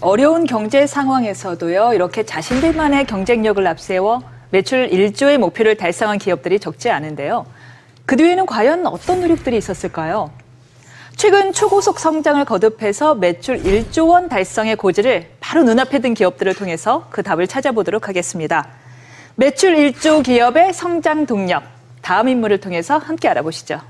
어려운 경제 상황에서도요, 이렇게 자신들만의 경쟁력을 앞세워 매출 1조의 목표를 달성한 기업들이 적지 않은데요. 그 뒤에는 과연 어떤 노력들이 있었을까요? 최근 초고속 성장을 거듭해서 매출 1조 원 달성의 고지를 바로 눈앞에 둔 기업들을 통해서 그 답을 찾아보도록 하겠습니다. 매출 1조 기업의 성장 동력, 다음 인물을 통해서 함께 알아보시죠.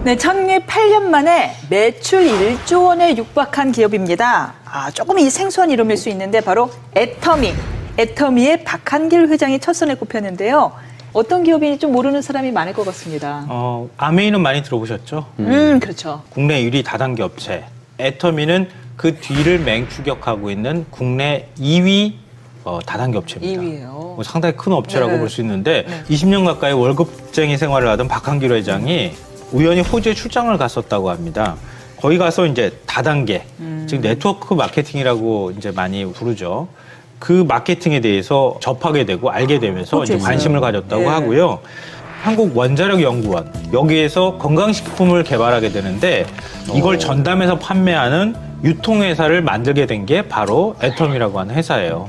네, 창립 8년 만에 매출 1조 원에 육박한 기업입니다. 조금 이 생소한 이름일 수 있는데 바로 애터미. 애터미의 박한길 회장이 첫 손에 꼽혔는데요. 어떤 기업인지 좀 모르는 사람이 많을 것 같습니다. 아메이는 많이 들어보셨죠? 그렇죠. 국내 1위 다단계 업체. 애터미는 그 뒤를 맹추격하고 있는 국내 2위 다단계 업체입니다. 2위예요. 상당히 큰 업체라고 네. 볼 수 있는데 네. 20년 가까이 월급쟁이 생활을 하던 박한길 회장이 우연히 호주에 출장을 갔었다고 합니다. 거기 가서 이제 다단계, 즉 네트워크 마케팅이라고 이제 많이 부르죠. 그 마케팅에 대해서 접하게 되고 알게 되면서 이제 관심을 가졌다고 하고요. 한국원자력연구원, 여기에서 건강식품을 개발하게 되는데 이걸 전담해서 판매하는 유통회사를 만들게 된 게 바로 애터미라고 하는 회사예요.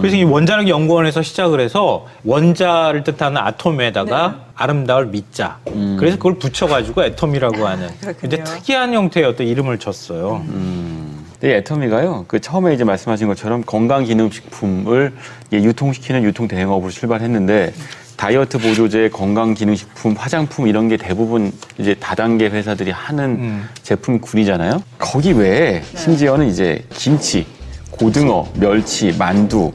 그래서 이 원자력연구원에서 시작을 해서 원자를 뜻하는 아톰에다가 아름다울 미자. 그래서 그걸 붙여가지고 애터미라고 하는 근데 특이한 형태의 어떤 이름을 줬어요. 이 애터미가요, 처음에 이제 말씀하신 것처럼 건강기능식품을 유통시키는 유통대행업으로 출발했는데 다이어트 보조제, 건강기능식품, 화장품 이런 게 대부분 이제 다단계 회사들이 하는 제품군이잖아요. 거기 외에 심지어는 이제 김치, 고등어, 멸치, 만두,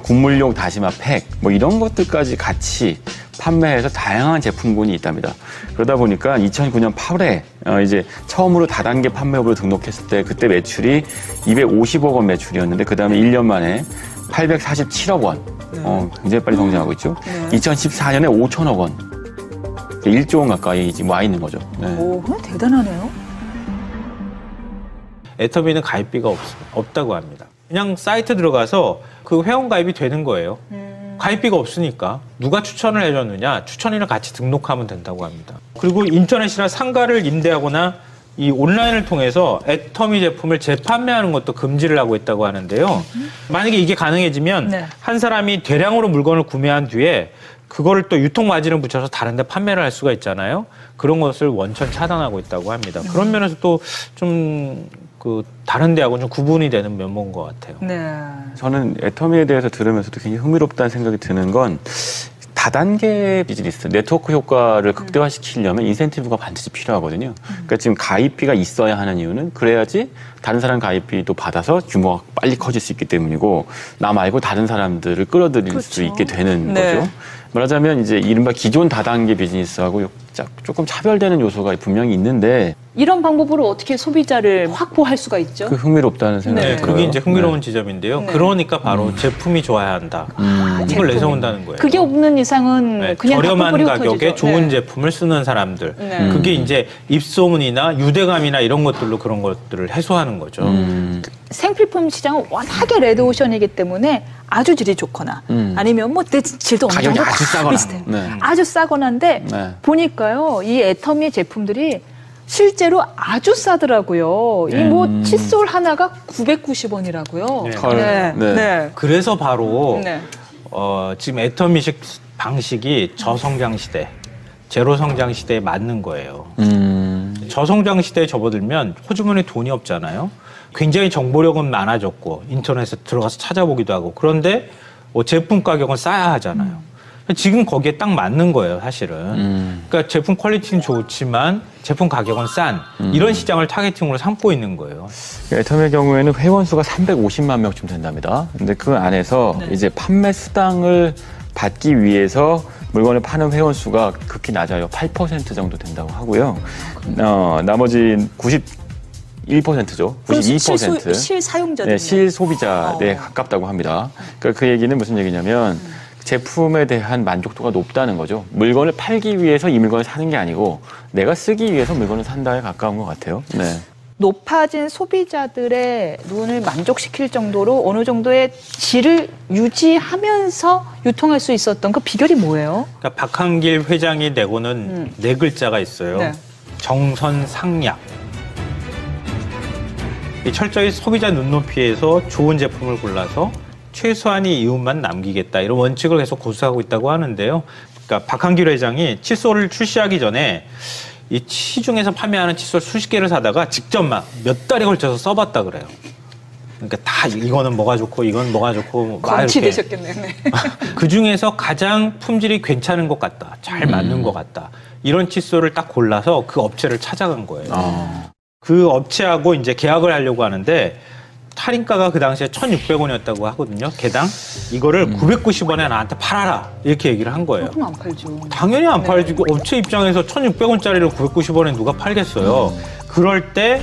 국물용 다시마 팩, 뭐 이런 것들까지 같이 판매해서 다양한 제품군이 있답니다. 그러다 보니까 2009년 8월에 이제 처음으로 다단계 판매업으로 등록했을 때 그때 매출이 250억 원 매출이었는데 그 다음에 1년 만에 847억 원. 굉장히 빨리 성장하고 있죠. 2014년에 5천억 원. 1조 원 가까이 지금 와 있는 거죠. 네. 오, 대단하네요. 애터미는 가입비가 없다고 합니다. 그냥 사이트 들어가서 그 회원 가입이 되는 거예요. 가입비가 없으니까 누가 추천을 해줬느냐, 추천인을 같이 등록하면 된다고 합니다. 그리고 인터넷이나 상가를 임대하거나 이 온라인을 통해서 애터미 제품을 재판매하는 것도 금지를 하고 있다고 하는데요. 만약에 이게 가능해지면 한 사람이 대량으로 물건을 구매한 뒤에 그거를 또 유통 마진을 붙여서 다른 데 판매를 할 수가 있잖아요. 그런 것을 원천 차단하고 있다고 합니다. 그런 면에서 또 좀 다른 데하고는 좀 구분이 되는 면모인 것 같아요. 네. 저는 애터미에 대해서 들으면서도 굉장히 흥미롭다는 생각이 드는 건 다단계 비즈니스, 네트워크 효과를 극대화시키려면 인센티브가 반드시 필요하거든요. 그러니까 지금 가입비가 있어야 하는 이유는 그래야지 다른 사람 가입비도 받아서 규모가 빨리 커질 수 있기 때문이고 나 말고 다른 사람들을 끌어들일 수 있게 되는 거죠. 말하자면 이제 이른바 기존 다단계 비즈니스하고 조금 차별되는 요소가 분명히 있는데 이런 방법으로 어떻게 소비자를 확보할 수가 있죠? 그 흥미롭다는 생각이 들어요. 그게 이제 흥미로운 지점인데요. 그러니까 바로 제품이 좋아야 한다. 이걸 내세운다는 거예요. 그게 없는 이상은 그냥 저렴한 가격에 좋은 제품을 쓰는 사람들. 그게 이제 입소문이나 유대감이나 이런 것들로 그런 것들을 해소하는 거죠. 생필품 시장은 워낙에 레드오션이기 때문에 아주 질이 좋거나 아니면 뭐 질도 어느 정도 아주 싸거나 비슷해요. 아주 싸거나인데 보니까요, 이 애터미 제품들이 실제로 아주 싸더라고요. 이 뭐 칫솔 하나가 990원이라고요. 그래서 바로 지금 애터미식 방식이 저성장 시대, 제로 성장 시대에 맞는 거예요. 저성장 시대에 접어들면 호주머니에 돈이 없잖아요. 굉장히 정보력은 많아졌고 인터넷에 들어가서 찾아보기도 하고 그런데 제품 가격은 싸야 하잖아요. 지금 거기에 딱 맞는 거예요, 사실은. 그러니까 제품 퀄리티는 좋지만 제품 가격은 싼 이런 시장을 타겟팅으로 삼고 있는 거예요. 애터미의 경우에는 회원 수가 350만 명쯤 된답니다. 근데 그 안에서 이제 판매 수당을 받기 위해서 물건을 파는 회원 수가 극히 낮아요. 8% 정도 된다고 하고요. 나머지 91%죠. 92%. 실사용자들. 네, 실소비자에 가깝다고 합니다. 그러니까 그 얘기는 무슨 얘기냐면 제품에 대한 만족도가 높다는 거죠. 물건을 팔기 위해서 이 물건을 사는 게 아니고 내가 쓰기 위해서 물건을 산다에 가까운 것 같아요. 네. 높아진 소비자들의 눈을 만족시킬 정도로 어느 정도의 질을 유지하면서 유통할 수 있었던 그 비결이 뭐예요? 그러니까 박한길 회장이 내고는 네 글자가 있어요. 네. 정선상약. 이 철저히 소비자 눈높이에서 좋은 제품을 골라서 최소한의 이윤만 남기겠다 이런 원칙을 계속 고수하고 있다고 하는데요. 그러니까 박한길 회장이 칫솔을 출시하기 전에 이 시중에서 판매하는 칫솔 수십 개를 사다가 직접 막 몇 달에 걸쳐서 써봤다 그래요. 그러니까 다 이거는 뭐가 좋고 이건 뭐가 좋고 막 검치 이렇게. 되셨겠네요. 네. 그 중에서 가장 품질이 괜찮은 것 같다, 잘 맞는 것 같다 이런 칫솔을 딱 골라서 그 업체를 찾아간 거예요. 그 업체하고 이제 계약을 하려고 하는데 할인가가 그 당시에 1,600원이었다고 하거든요. 개당 이거를 990원에 나한테 팔아라 이렇게 얘기를 한 거예요. 그럼 안 팔죠. 당연히 안 팔지. 그 업체 입장에서 1,600원짜리를 990원에 누가 팔겠어요. 그럴 때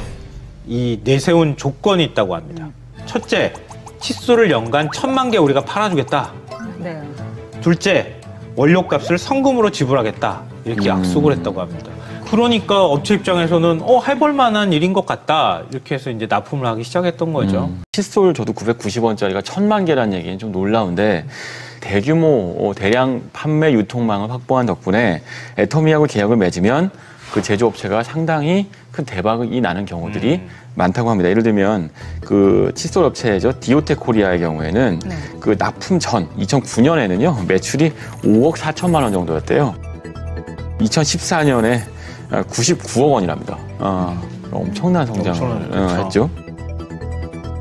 이 내세운 조건이 있다고 합니다. 첫째, 칫솔을 연간 1,000만 개 우리가 팔아주겠다. 네. 둘째, 원료값을 성금으로 지불하겠다. 이렇게 약속을 했다고 합니다. 그러니까 업체 입장에서는 해볼 만한 일인 것 같다. 이렇게 해서 이제 납품을 하기 시작했던 거죠. 칫솔 저도 990원짜리가 1,000만 개라는 얘기는 좀 놀라운데 대규모 대량 판매 유통망을 확보한 덕분에 애터미하고 계약을 맺으면 그 제조업체가 상당히 큰 대박이 나는 경우들이 많다고 합니다. 예를 들면 그 칫솔 업체죠. 디오텍 코리아의 경우에는 네. 그 납품 전 2009년에는요 매출이 5억 4천만 원 정도였대요. 2014년에 99억 원이랍니다. 엄청난 성장을 했죠.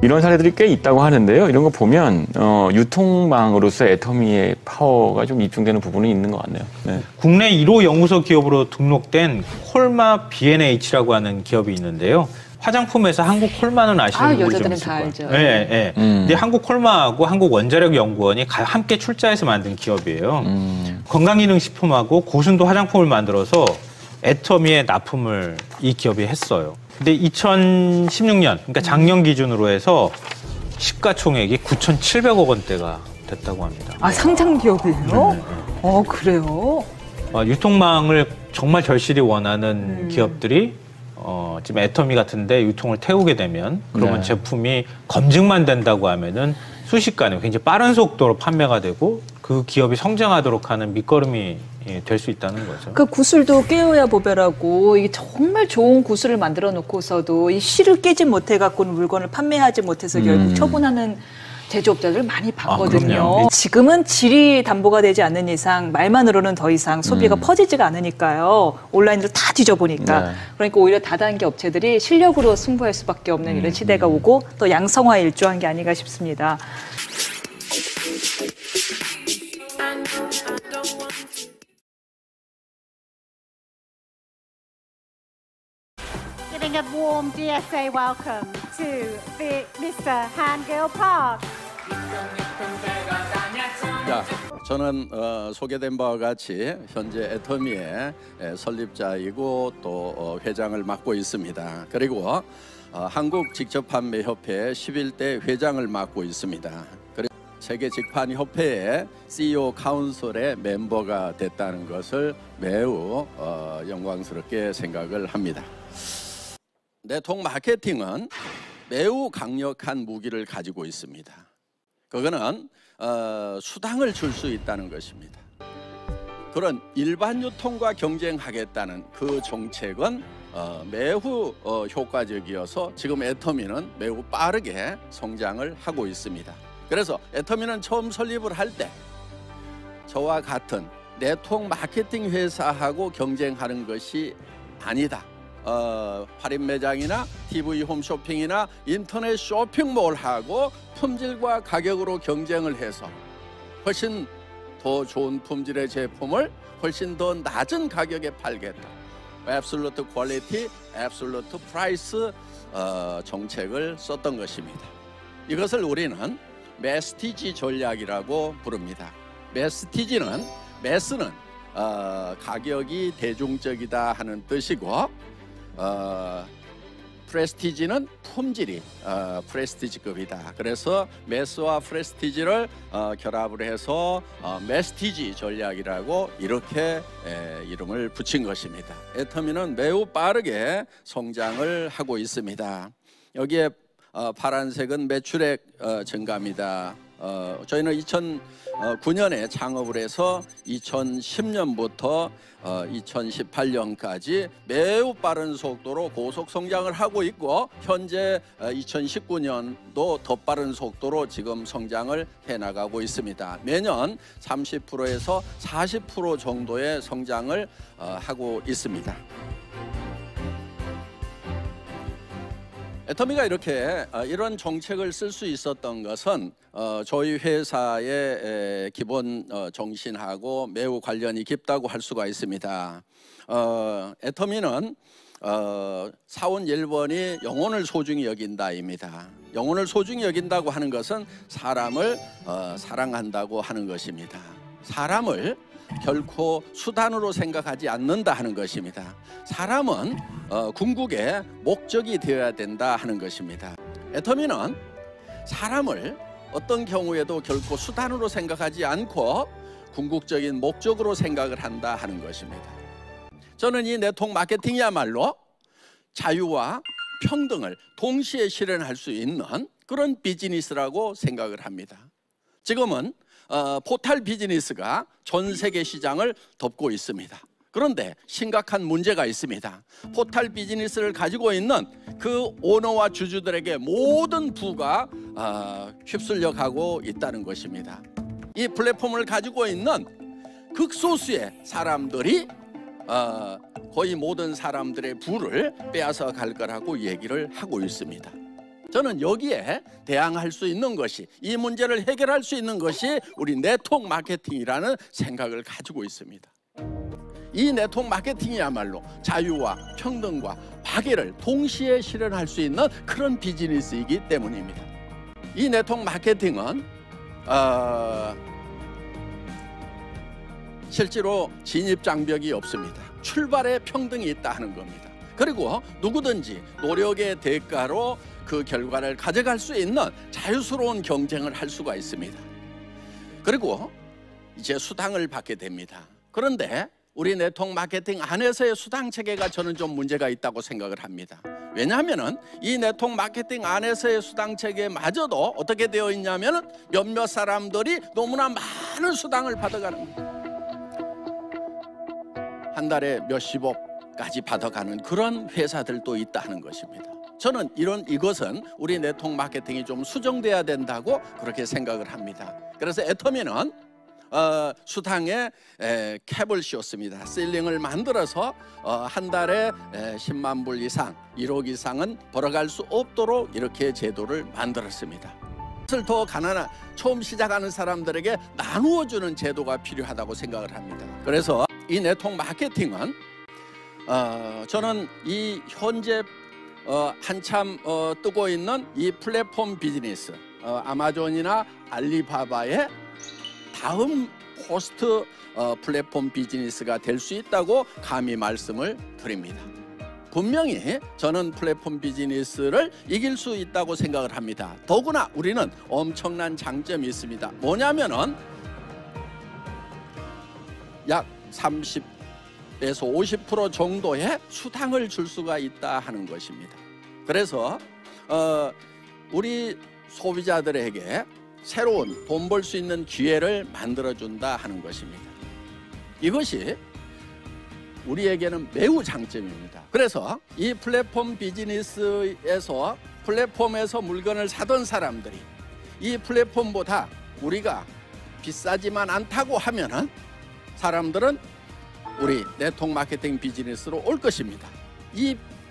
이런 사례들이 꽤 있다고 하는데요. 이런 거 보면 유통망으로서 애터미의 파워가 좀 입증되는 부분이 있는 것 같네요. 네. 국내 1호 연구소 기업으로 등록된 콜마 B&H라고 하는 기업이 있는데요. 화장품에서 한국 콜마는 아시는 분들이 좀 여자들은 있을 다 거예요. 알죠. 네, 네. 근데 한국 콜마하고 한국 원자력 연구원이 함께 출자해서 만든 기업이에요. 건강기능식품하고 고순도 화장품을 만들어서 애터미에 납품을 이 기업이 했어요. 근데 2016년, 그러니까 작년 기준으로 해서 시가총액이 9,700억 원대가 됐다고 합니다. 아, 상장 기업이에요? 네. 그래요? 유통망을 정말 절실히 원하는 기업들이 지금 애터미 같은데 유통을 태우게 되면 그러면 네. 제품이 검증만 된다고 하면은 순식간에 굉장히 빠른 속도로 판매가 되고 그 기업이 성장하도록 하는 밑거름이 될 수 있다는 거죠. 그 구슬도 깨어야 보배라고 이게 정말 좋은 구슬을 만들어 놓고서도 이 실을 깨지 못해 갖고는 물건을 판매하지 못해서 결국 처분하는 제조업자들 많이 봤거든요. 그럼요. 지금은 질이 담보가 되지 않는 이상 말만으로는 더 이상 소비가 퍼지지가 않으니까요. 온라인으로 다 뒤져보니까. 네. 그러니까 오히려 다단계 업체들이 실력으로 승부할 수밖에 없는 이런 시대가 오고 또 양성화에 일조한 게 아닌가 싶습니다. Giving a warm DSA welcome to Mr. Hangil Park. 자, 저는 소개된 바와 같이 현재 애터미의 설립자이고 또 회장을 맡고 있습니다. 그리고 한국 직접판매협회 11대 회장을 맡고 있습니다. 그리고 세계 직판협회의 CEO 카운슬의 멤버가 됐다는 것을 매우 영광스럽게 생각을 합니다. 네트워크 마케팅은 매우 강력한 무기를 가지고 있습니다. 그거는 수당을 줄 수 있다는 것입니다. 그런 일반 유통과 경쟁하겠다는 그 정책은 매우 효과적이어서 지금 애터미는 매우 빠르게 성장을 하고 있습니다. 그래서 애터미는 처음 설립을 할 때 저와 같은 네트워크 마케팅 회사하고 경쟁하는 것이 아니다. 할인 매장이나 TV 홈쇼핑이나 인터넷 쇼핑몰하고 품질과 가격으로 경쟁을 해서 훨씬 더 좋은 품질의 제품을 훨씬 더 낮은 가격에 팔겠다. Absolute Quality, Absolute Price 정책을 썼던 것입니다. 이것을 우리는 메스티지 전략이라고 부릅니다. 메스티지는 매스는 가격이 대중적이다 하는 뜻이고 프레스티지는 품질이 프레스티지급이다. 그래서 매스와 프레스티지를 결합을 해서 매스티지 전략이라고 이렇게 이름을 붙인 것입니다. 애터미는 매우 빠르게 성장을 하고 있습니다. 여기에 파란색은 매출액 증가입니다. 저희는 2009년에 창업을 해서 2010년부터 2018년까지 매우 빠른 속도로 고속 성장을 하고 있고, 현재 2019년도 더 빠른 속도로 지금 성장을 해나가고 있습니다. 매년 30%에서 40% 정도의 성장을 하고 있습니다. 애터미가 이렇게 이런 정책을 쓸 수 있었던 것은 저희 회사의 기본 정신하고 매우 관련이 깊다고 할 수가 있습니다. 애터미는 사원 1번이 영혼을 소중히 여긴다입니다. 영혼을 소중히 여긴다고 하는 것은 사람을 사랑한다고 하는 것입니다. 사람을 결코 수단으로 생각하지 않는다 하는 것입니다. 사람은 궁극의 목적이 되어야 된다 하는 것입니다. 애터미는 사람을 어떤 경우에도 결코 수단으로 생각하지 않고 궁극적인 목적으로 생각을 한다 하는 것입니다. 저는 이 네트워크 마케팅이야말로 자유와 평등을 동시에 실현할 수 있는 그런 비즈니스라고 생각을 합니다. 지금은 포탈 비즈니스가 전 세계 시장을 덮고 있습니다. 그런데 심각한 문제가 있습니다. 포탈 비즈니스를 가지고 있는 그 오너와 주주들에게 모든 부가 휩쓸려 가고 있다는 것입니다. 이 플랫폼을 가지고 있는 극소수의 사람들이 거의 모든 사람들의 부를 빼앗아 갈 거라고 얘기를 하고 있습니다. 저는 여기에 대항할 수 있는 것이, 이 문제를 해결할 수 있는 것이 우리 네트워크 마케팅이라는 생각을 가지고 있습니다. 이 네트워크 마케팅이야말로 자유와 평등과 박애를 동시에 실현할 수 있는 그런 비즈니스이기 때문입니다. 이 네트워크 마케팅은 실제로 진입 장벽이 없습니다. 출발에 평등이 있다 하는 겁니다. 그리고 누구든지 노력의 대가로 그 결과를 가져갈 수 있는 자유스러운 경쟁을 할 수가 있습니다. 그리고 이제 수당을 받게 됩니다. 그런데 우리 네트워크 마케팅 안에서의 수당 체계가 저는 좀 문제가 있다고 생각을 합니다. 왜냐하면 이 네트워크 마케팅 안에서의 수당 체계마저도 어떻게 되어 있냐면 몇몇 사람들이 너무나 많은 수당을 받아가는 거예요. 한 달에 몇십억까지 받아가는 그런 회사들도 있다는 것입니다. 저는 이것은 우리 네트워크 마케팅이 좀 수정돼야 된다고 그렇게 생각을 합니다. 그래서 애터미는 수당에 캡을 씌웠습니다. 실링을 만들어서 한 달에 10만 불 이상, 1억 이상은 벌어갈 수 없도록 이렇게 제도를 만들었습니다. 그것을 더 가난한 처음 시작하는 사람들에게 나누어주는 제도가 필요하다고 생각을 합니다. 그래서 이 네트워크 마케팅은 저는 이 현재 한참 뜨고 있는 이 플랫폼 비즈니스, 아마존이나 알리바바의 다음 포스트 플랫폼 비즈니스가 될 수 있다고 감히 말씀을 드립니다. 분명히 저는 플랫폼 비즈니스를 이길 수 있다고 생각을 합니다. 더구나 우리는 엄청난 장점이 있습니다. 뭐냐면은 약 30에서 50% 정도의 수당을 줄 수가 있다 하는 것입니다. 그래서 우리 소비자들에게 새로운 돈 벌 수 있는 기회를 만들어준다 하는 것입니다. 이것이 우리에게는 매우 장점입니다. 그래서 이 플랫폼 비즈니스에서 플랫폼에서 물건을 사던 사람들이 이 플랫폼보다 우리가 비싸지만 않다고 하면은 사람들은 우리 네트워크 마케팅 비즈니스로 올 것입니다.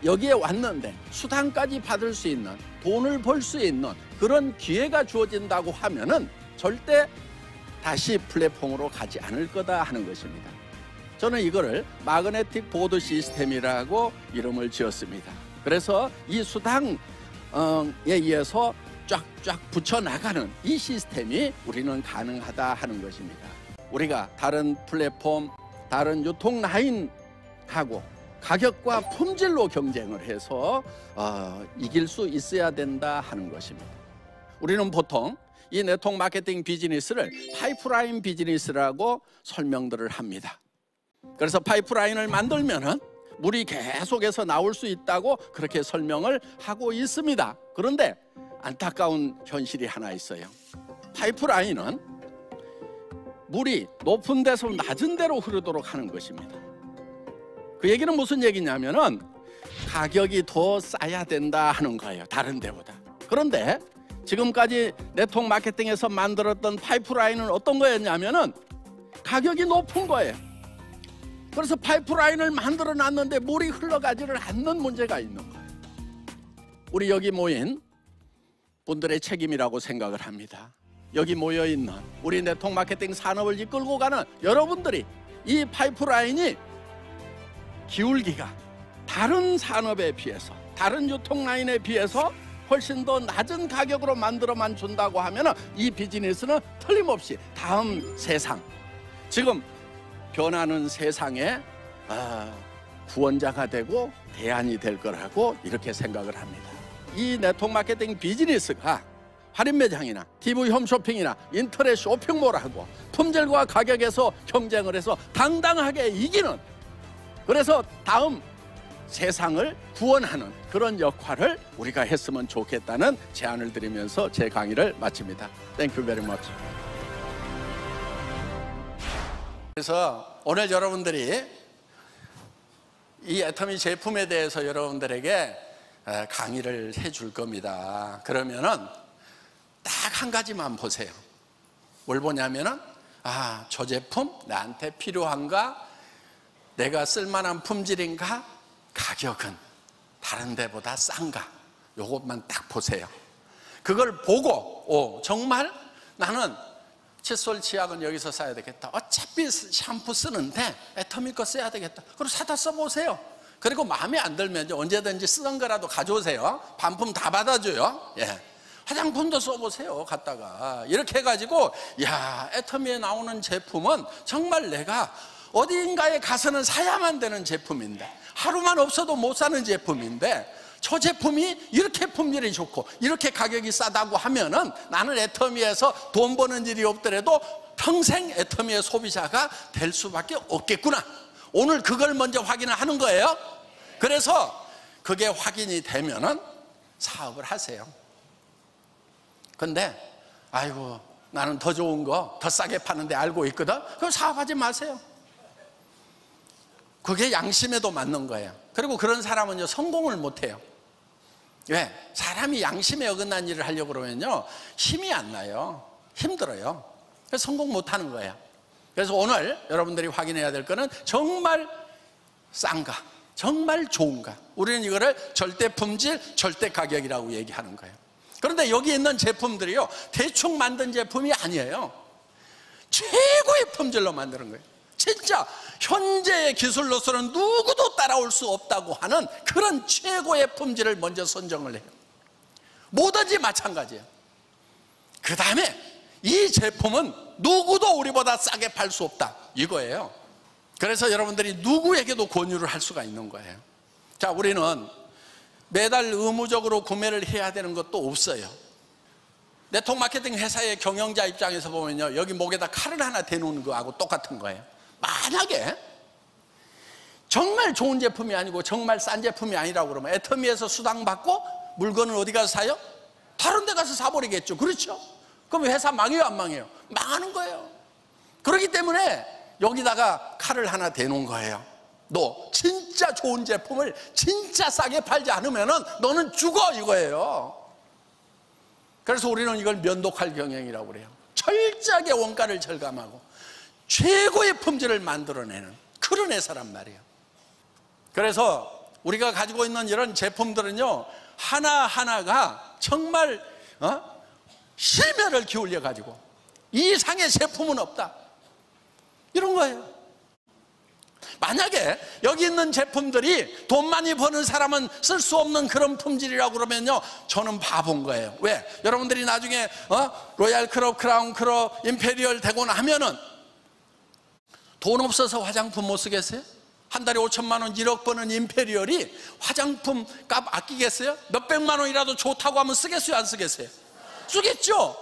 여기에 왔는데 수당까지 받을 수 있는, 돈을 벌 수 있는 그런 기회가 주어진다고 하면은 절대 다시 플랫폼으로 가지 않을 거다 하는 것입니다. 저는 이거를 마그네틱 보드 시스템이라고 이름을 지었습니다. 그래서 이 수당에 의해서 쫙쫙 붙여나가는 이 시스템이 우리는 가능하다 하는 것입니다. 우리가 다른 플랫폼, 다른 유통 라인하고 가격과 품질로 경쟁을 해서 이길 수 있어야 된다 하는 것입니다. 우리는 보통 이 네트워크 마케팅 비즈니스를 파이프라인 비즈니스라고 설명들을 합니다. 그래서 파이프라인을 만들면은 물이 계속해서 나올 수 있다고 그렇게 설명을 하고 있습니다. 그런데 안타까운 현실이 하나 있어요. 파이프라인은 물이 높은 데서 낮은 데로 흐르도록 하는 것입니다. 그 얘기는 무슨 얘기냐면은 가격이 더 싸야 된다 하는 거예요. 다른 데보다. 그런데 지금까지 네트워크 마케팅에서 만들었던 파이프라인은 어떤 거였냐면은 가격이 높은 거예요. 그래서 파이프라인을 만들어 놨는데 물이 흘러가지를 않는 문제가 있는 거예요. 우리 여기 모인 분들의 책임이라고 생각을 합니다. 여기 모여 있는 우리 네트워크 마케팅 산업을 이끌고 가는 여러분들이 이 파이프라인이 기울기가 다른 산업에 비해서, 다른 유통 라인에 비해서 훨씬 더 낮은 가격으로 만들어만 준다고 하면 이 비즈니스는 틀림없이 다음 세상, 지금 변하는 세상에 구원자가 되고 대안이 될 거라고 이렇게 생각을 합니다. 이 네트워크 마케팅 비즈니스가 할인 매장이나 TV 홈쇼핑이나 인터넷 쇼핑몰하고 품질과 가격에서 경쟁을 해서 당당하게 이기는, 그래서 다음 세상을 구원하는 그런 역할을 우리가 했으면 좋겠다는 제안을 드리면서 제 강의를 마칩니다. Thank you very much. 그래서 오늘 여러분들이 이 애터미 제품에 대해서 여러분들에게 강의를 해줄 겁니다. 그러면은 딱 한 가지만 보세요. 뭘 보냐면은 저 제품 나한테 필요한가? 내가 쓸만한 품질인가? 가격은 다른 데보다 싼가? 요것만 딱 보세요. 그걸 보고 정말 나는 칫솔 치약은 여기서 써야 되겠다. 어차피 샴푸 쓰는데 애터미 거 써야 되겠다. 그리고 사다 써보세요. 그리고 마음에 안 들면 언제든지 쓰던 거라도 가져오세요. 반품 다 받아줘요. 화장품도 써보세요. 갖다가 이렇게 해가지고 애터미에 나오는 제품은 정말 내가 어디인가에 가서는 사야만 되는 제품인데, 하루만 없어도 못 사는 제품인데, 저 제품이 이렇게 품질이 좋고 이렇게 가격이 싸다고 하면은 나는 애터미에서 돈 버는 일이 없더라도 평생 애터미의 소비자가 될 수밖에 없겠구나. 오늘 그걸 먼저 확인을 하는 거예요. 그래서 그게 확인이 되면은 사업을 하세요. 근데 아이고 나는 더 좋은 거 더 싸게 파는데 알고 있거든. 그럼 사업하지 마세요. 그게 양심에도 맞는 거예요. 그리고 그런 사람은요 성공을 못해요. 왜? 사람이 양심에 어긋난 일을 하려고 그러면요 힘이 안 나요. 힘들어요. 그래서 성공 못하는 거예요. 그래서 오늘 여러분들이 확인해야 될 거는 정말 싼가, 정말 좋은가. 우리는 이거를 절대 품질, 절대 가격이라고 얘기하는 거예요. 그런데 여기 있는 제품들이요 대충 만든 제품이 아니에요. 최고의 품질로 만드는 거예요. 진짜 현재의 기술로서는 누구도 따라올 수 없다고 하는 그런 최고의 품질을 먼저 선정을 해요. 뭐든지 마찬가지예요. 그 다음에 이 제품은 누구도 우리보다 싸게 팔 수 없다, 이거예요. 그래서 여러분들이 누구에게도 권유를 할 수가 있는 거예요. 자, 우리는 매달 의무적으로 구매를 해야 되는 것도 없어요. 네트워크 마케팅 회사의 경영자 입장에서 보면요 여기 목에다 칼을 하나 대놓는 거하고 똑같은 거예요. 만약에 정말 좋은 제품이 아니고 정말 싼 제품이 아니라고 그러면 애터미에서 수당받고 물건을 어디 가서 사요? 다른 데 가서 사버리겠죠. 그렇죠? 그럼 회사 망해요 안 망해요? 망하는 거예요. 그렇기 때문에 여기다가 칼을 하나 대놓은 거예요. 너 진짜 좋은 제품을 진짜 싸게 팔지 않으면 너는 죽어, 이거예요. 그래서 우리는 이걸 면도칼 경영이라고 그래요. 철저하게 원가를 절감하고 최고의 품질을 만들어내는 그런 회사란 말이에요. 그래서 우리가 가지고 있는 이런 제품들은요 하나하나가 정말 심혈을 기울여 가지고 이 이상의 제품은 없다, 이런 거예요. 만약에 여기 있는 제품들이 돈 많이 버는 사람은 쓸 수 없는 그런 품질이라고 그러면요 저는 바본 거예요. 왜? 여러분들이 나중에 로얄 클럽, 크라운 클럽, 임페리얼 되고 나면은 돈 없어서 화장품 못 쓰겠어요? 한 달에 5천만 원, 1억 버는 임페리얼이 화장품 값 아끼겠어요? 몇백만 원이라도 좋다고 하면 쓰겠어요, 안 쓰겠어요? 쓰겠죠?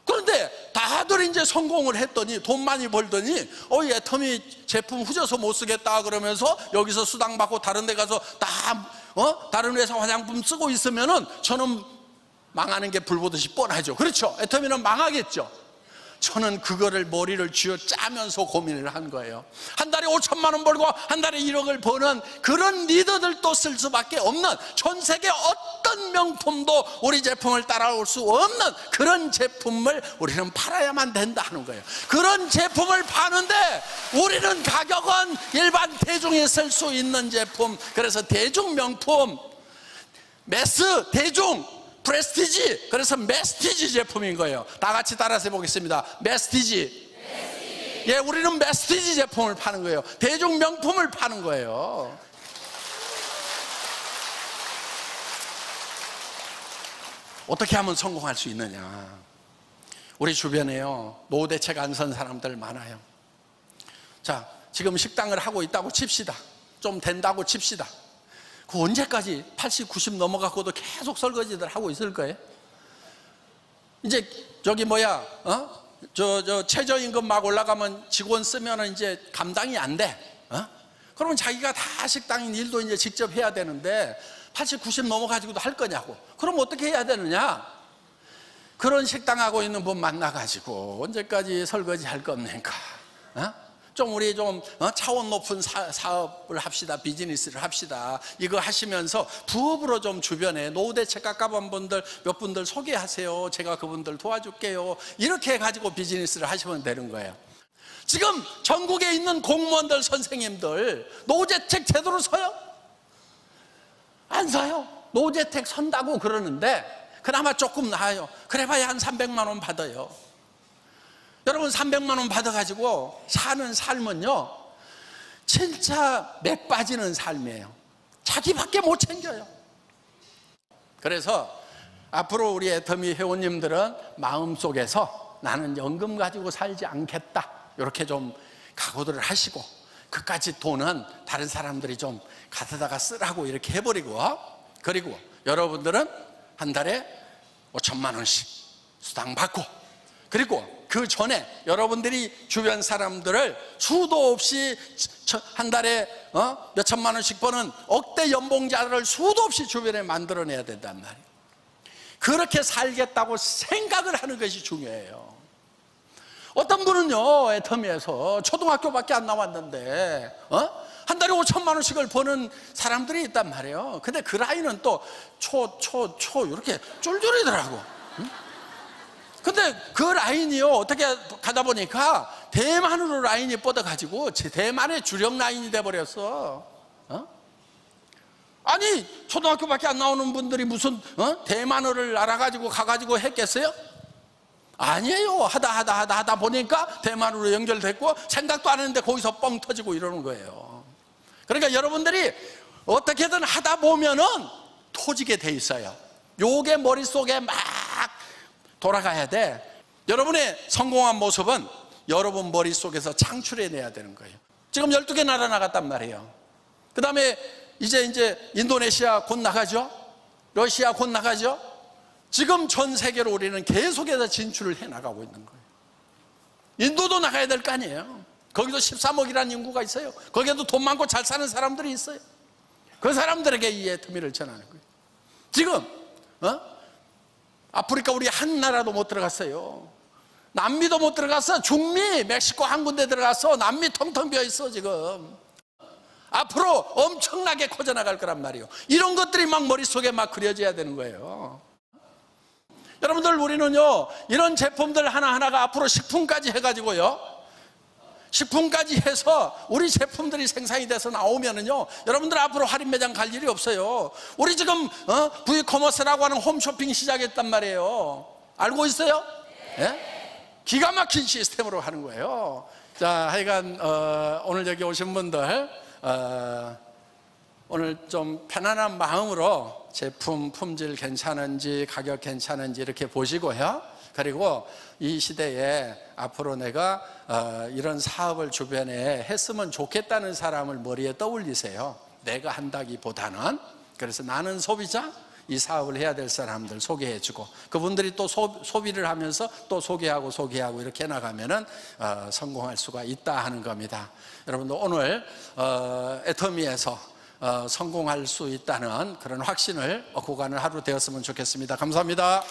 그런데 다들 이제 성공을 했더니, 돈 많이 벌더니 이 애터미 제품 후져서 못 쓰겠다 그러면서 여기서 수당 받고 다른 데 가서 다 다른 회사 화장품 쓰고 있으면은 저는 망하는 게 불보듯이 뻔하죠. 그렇죠? 애터미는 망하겠죠. 저는 그거를 머리를 쥐어 짜면서 고민을 한 거예요. 한 달에 5천만 원 벌고 한 달에 1억을 버는 그런 리더들도 쓸 수밖에 없는, 전 세계 어떤 명품도 우리 제품을 따라올 수 없는 그런 제품을 우리는 팔아야만 된다 하는 거예요. 그런 제품을 파는데 우리는 가격은 일반 대중이 쓸 수 있는 제품, 그래서 대중 명품, 매스, 대중, 프레스티지, 그래서 메스티지 제품인 거예요. 다 같이 따라서 해보겠습니다. 메스티지. 예, 우리는 메스티지 제품을 파는 거예요. 대중 명품을 파는 거예요. 어떻게 하면 성공할 수 있느냐? 우리 주변에요, 노후 대책 안 선 사람들 많아요. 자, 지금 식당을 하고 있다고 칩시다. 좀 된다고 칩시다. 그 언제까지 80, 90 넘어가고도 계속 설거지들 하고 있을 거예요? 이제 저기 뭐야, 최저임금 막 올라가면 직원 쓰면은 이제 감당이 안 돼. 그러면 자기가 다 식당인 일도 이제 직접 해야 되는데 80, 90 넘어가지고도 할 거냐고. 그럼 어떻게 해야 되느냐? 그런 식당 하고 있는 분 만나가지고 언제까지 설거지 할 겁니까? 좀 우리 좀 차원 높은 사업을 합시다. 비즈니스를 합시다. 이거 하시면서 부업으로 좀 주변에 노후 대책 가까운 분들 몇 분들 소개하세요. 제가 그분들 도와줄게요. 이렇게 해가지고 비즈니스를 하시면 되는 거예요. 지금 전국에 있는 공무원들, 선생님들 노후 대책 제대로 서요? 안 서요. 노후 대책 선다고 그러는데 그나마 조금 나아요. 그래봐야 한 300만 원 받아요. 여러분 300만 원 받아가지고 사는 삶은요 진짜 맥 빠지는 삶이에요. 자기밖에 못 챙겨요. 그래서 앞으로 우리 애터미 회원님들은 마음속에서 나는 연금 가지고 살지 않겠다 이렇게 좀 각오들을 하시고, 그까지 돈은 다른 사람들이 좀 가져다가 쓰라고 이렇게 해버리고, 그리고 여러분들은 한 달에 5천만 원씩 수당 받고, 그리고 그 전에 여러분들이 주변 사람들을 수도 없이 한 달에 몇 천만 원씩 버는 억대 연봉자를 수도 없이 주변에 만들어내야 된단 말이에요. 그렇게 살겠다고 생각을 하는 것이 중요해요. 어떤 분은요, 애터미에서 초등학교밖에 안 나왔는데 한 달에 5천만 원씩을 버는 사람들이 있단 말이에요. 근데 그 라인은 또 이렇게 쫄쫄이더라고. 근데 그 라인이요, 어떻게 가다 보니까 대만으로 라인이 뻗어가지고 대만의 주력 라인이 돼버렸어. 아니 초등학교밖에 안 나오는 분들이 무슨 대만어를 알아가지고 가가지고 했겠어요? 아니에요. 하다 보니까 대만으로 연결됐고 생각도 안 했는데 거기서 뻥 터지고 이러는 거예요. 그러니까 여러분들이 어떻게든 하다 보면은 토지게 돼 있어요. 요게 머릿속에 막 돌아가야 돼. 여러분의 성공한 모습은 여러분 머릿속에서 창출해내야 되는 거예요. 지금 12개 나라 나갔단 말이에요. 그 다음에 이제 인도네시아 곧 나가죠. 러시아 곧 나가죠. 지금 전 세계로 우리는 계속해서 진출을 해나가고 있는 거예요. 인도도 나가야 될 거 아니에요. 거기도 13억이라는 인구가 있어요. 거기에도 돈 많고 잘 사는 사람들이 있어요. 그 사람들에게 이 애터미를 전하는 거예요. 지금 아프리카 우리 한 나라도 못 들어갔어요. 남미도 못 들어갔어. 중미, 멕시코 한 군데 들어갔어. 남미 텅텅 비어있어 지금. 앞으로 엄청나게 커져나갈 거란 말이에요. 이런 것들이 막 머릿속에 막 그려져야 되는 거예요. 여러분들, 우리는요 이런 제품들 하나하나가 앞으로 식품까지 해가지고요, 식품까지 해서 우리 제품들이 생산이 돼서 나오면은요, 여러분들 앞으로 할인 매장 갈 일이 없어요. 우리 지금 V커머스라고 하는 홈쇼핑 시작했단 말이에요. 알고 있어요? 네? 기가 막힌 시스템으로 하는 거예요. 자, 하여간 오늘 여기 오신 분들 오늘 좀 편안한 마음으로 제품 품질 괜찮은지 가격 괜찮은지 이렇게 보시고요. 그리고 이 시대에 앞으로 내가 이런 사업을 주변에 했으면 좋겠다는 사람을 머리에 떠올리세요. 내가 한다기보다는. 그래서 나는 소비자, 이 사업을 해야 될 사람들 소개해주고 그분들이 또 소비를 하면서 또 소개하고 이렇게 나가면은 성공할 수가 있다 하는 겁니다. 여러분들 오늘 애터미에서 성공할 수 있다는 그런 확신을 구가는 하루 되었으면 좋겠습니다. 감사합니다.